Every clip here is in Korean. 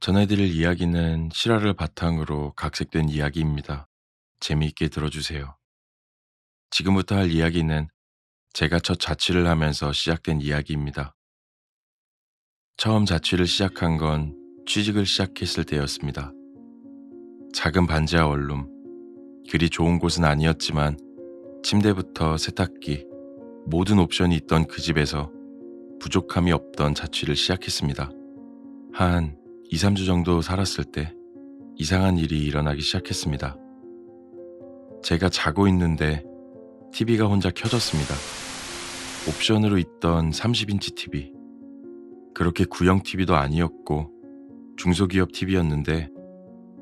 전해드릴 이야기는 실화를 바탕으로 각색된 이야기입니다. 재미있게 들어주세요. 지금부터 할 이야기는 제가 첫 자취를 하면서 시작된 이야기입니다. 처음 자취를 시작한 건 취직을 시작했을 때였습니다. 작은 반지하 원룸, 그리 좋은 곳은 아니었지만 침대부터 세탁기, 모든 옵션이 있던 그 집에서 부족함이 없던 자취를 시작했습니다. 한 2, 3주 정도 살았을 때 이상한 일이 일어나기 시작했습니다. 제가 자고 있는데 TV가 혼자 켜졌습니다. 옵션으로 있던 30인치 TV. 그렇게 구형 TV도 아니었고 중소기업 TV였는데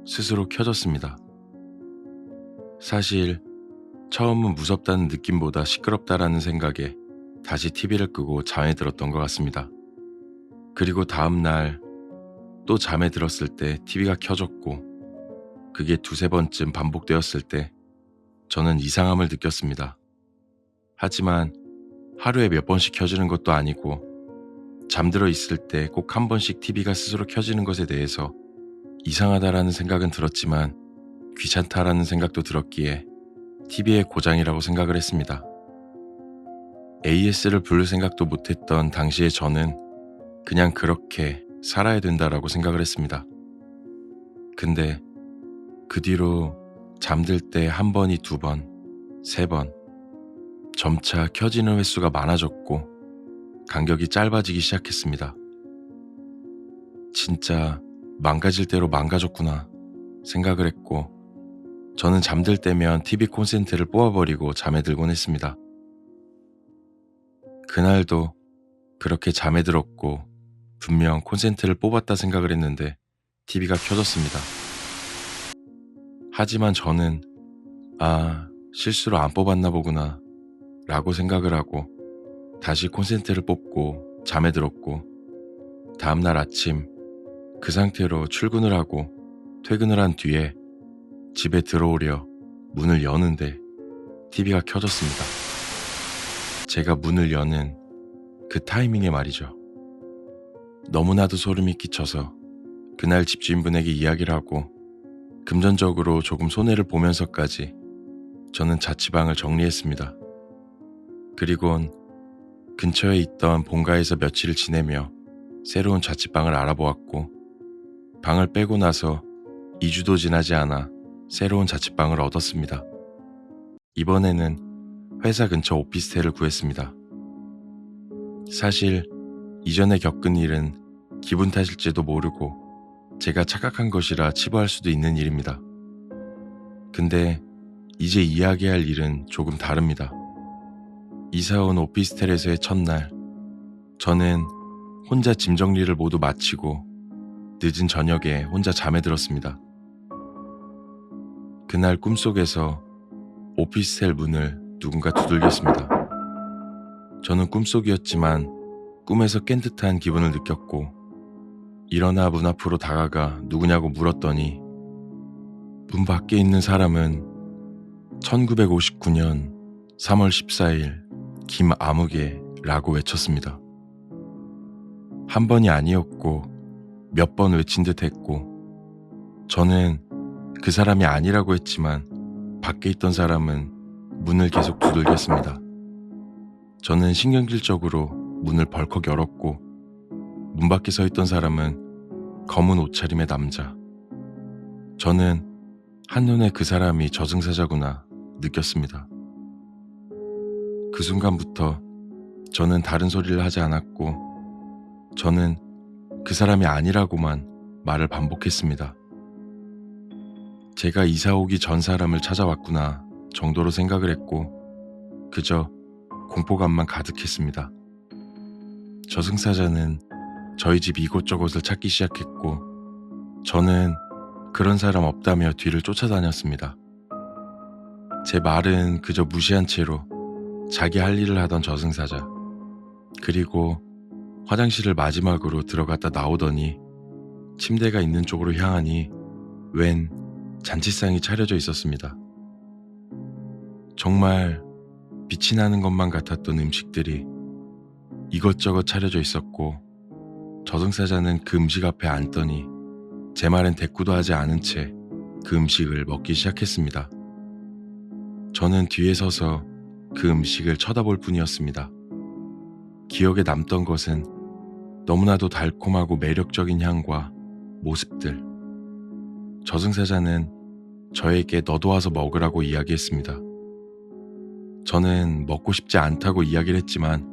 스스로 켜졌습니다. 사실 처음은 무섭다는 느낌보다 시끄럽다라는 생각에 다시 TV를 끄고 잠에 들었던 것 같습니다. 그리고 다음날 또 잠에 들었을 때 TV가 켜졌고 그게 두세 번쯤 반복되었을 때 저는 이상함을 느꼈습니다. 하지만 하루에 몇 번씩 켜지는 것도 아니고 잠들어 있을 때 꼭 한 번씩 TV가 스스로 켜지는 것에 대해서 이상하다라는 생각은 들었지만 귀찮다라는 생각도 들었기에 TV의 고장이라고 생각을 했습니다. AS를 부를 생각도 못했던 당시의 저는 그냥 그렇게 살아야 된다라고 생각을 했습니다. 근데 그 뒤로 잠들 때 한 번이 두 번, 세 번, 점차 켜지는 횟수가 많아졌고 간격이 짧아지기 시작했습니다. 진짜 망가질 대로 망가졌구나 생각을 했고 저는 잠들 때면 TV 콘센트를 뽑아버리고 잠에 들곤 했습니다. 그날도 그렇게 잠에 들었고 분명 콘센트를 뽑았다 생각을 했는데 TV가 켜졌습니다. 하지만 저는 실수로 안 뽑았나 보구나 라고 생각을 하고 다시 콘센트를 뽑고 잠에 들었고 다음날 아침 그 상태로 출근을 하고 퇴근을 한 뒤에 집에 들어오려 문을 여는데 TV가 켜졌습니다. 제가 문을 여는 그 타이밍에 말이죠. 너무나도 소름이 끼쳐서 그날 집주인분에게 이야기를 하고 금전적으로 조금 손해를 보면서까지 저는 자취방을 정리했습니다. 그리곤 근처에 있던 본가에서 며칠을 지내며 새로운 자취방을 알아보았고 방을 빼고 나서 2주도 지나지 않아 새로운 자취방을 얻었습니다. 이번에는 회사 근처 오피스텔을 구했습니다. 사실 이전에 겪은 일은 기분 탓일지도 모르고 제가 착각한 것이라 치부할 수도 있는 일입니다. 근데 이제 이야기할 일은 조금 다릅니다. 이사온 오피스텔에서의 첫날, 저는 혼자 짐 정리를 모두 마치고 늦은 저녁에 혼자 잠에 들었습니다. 그날 꿈속에서 오피스텔 문을 누군가 두들겼습니다. 저는 꿈속이었지만 꿈에서 깬 듯한 기분을 느꼈고 일어나 문 앞으로 다가가 누구냐고 물었더니 문 밖에 있는 사람은 1959년 3월 14일 김아무개라고 외쳤습니다. 한 번이 아니었고 몇 번 외친 듯 했고 저는 그 사람이 아니라고 했지만 밖에 있던 사람은 문을 계속 두들겼습니다. 저는 신경질적으로 문을 벌컥 열었고 문 밖에 서 있던 사람은 검은 옷차림의 남자. 저는 한눈에 그 사람이 저승사자구나 느꼈습니다. 그 순간부터 저는 다른 소리를 하지 않았고 저는 그 사람이 아니라고만 말을 반복했습니다. 제가 이사 오기 전 사람을 찾아왔구나 정도로 생각을 했고 그저 공포감만 가득했습니다. 저승사자는 저희 집 이곳저곳을 찾기 시작했고 저는 그런 사람 없다며 뒤를 쫓아다녔습니다. 제 말은 그저 무시한 채로 자기 할 일을 하던 저승사자. 그리고 화장실을 마지막으로 들어갔다 나오더니 침대가 있는 쪽으로 향하니 웬 잔치상이 차려져 있었습니다. 정말 빛이 나는 것만 같았던 음식들이 이것저것 차려져 있었고 저승사자는 그 음식 앞에 앉더니 제 말엔 대꾸도 하지 않은 채 그 음식을 먹기 시작했습니다. 저는 뒤에 서서 그 음식을 쳐다볼 뿐이었습니다. 기억에 남던 것은 너무나도 달콤하고 매력적인 향과 모습들. 저승사자는 저에게 너도 와서 먹으라고 이야기했습니다. 저는 먹고 싶지 않다고 이야기를 했지만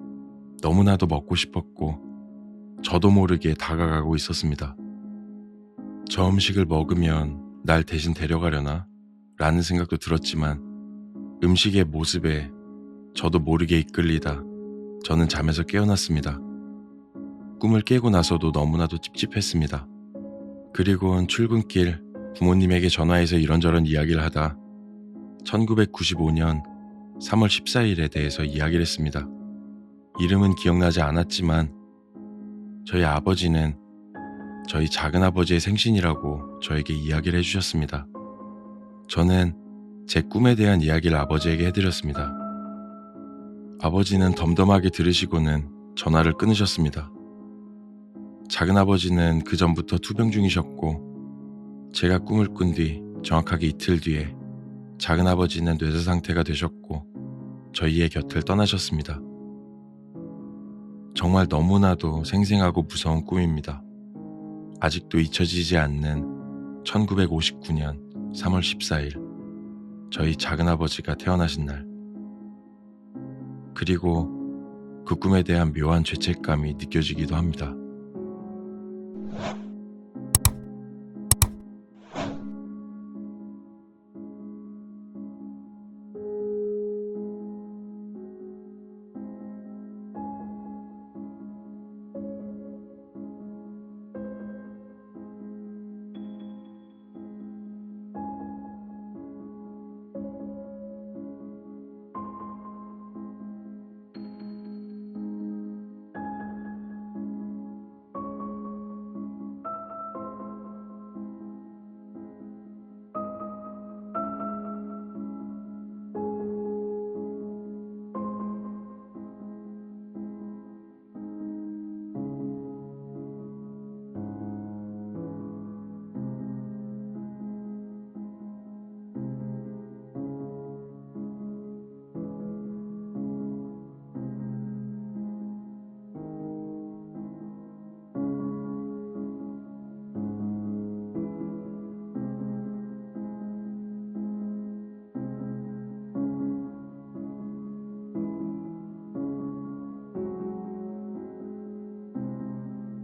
너무나도 먹고 싶었고 저도 모르게 다가가고 있었습니다. 저 음식을 먹으면 날 대신 데려가려나? 라는 생각도 들었지만 음식의 모습에 저도 모르게 이끌리다 저는 잠에서 깨어났습니다. 꿈을 깨고 나서도 너무나도 찝찝했습니다. 그리고는 출근길 부모님에게 전화해서 이런저런 이야기를 하다 1995년 3월 14일에 대해서 이야기를 했습니다. 이름은 기억나지 않았지만 저희 아버지는 저희 작은아버지의 생신이라고 저에게 이야기를 해주셨습니다. 저는 제 꿈에 대한 이야기를 아버지에게 해드렸습니다. 아버지는 덤덤하게 들으시고는 전화를 끊으셨습니다. 작은아버지는 그 전부터 투병 중이셨고 제가 꿈을 꾼 뒤 정확하게 이틀 뒤에 작은아버지는 뇌사 상태가 되셨고 저희의 곁을 떠나셨습니다. 정말 너무나도 생생하고 무서운 꿈입니다. 아직도 잊혀지지 않는 1959년 3월 14일 저희 작은아버지가 태어나신 날, 그리고 그 꿈에 대한 묘한 죄책감이 느껴지기도 합니다.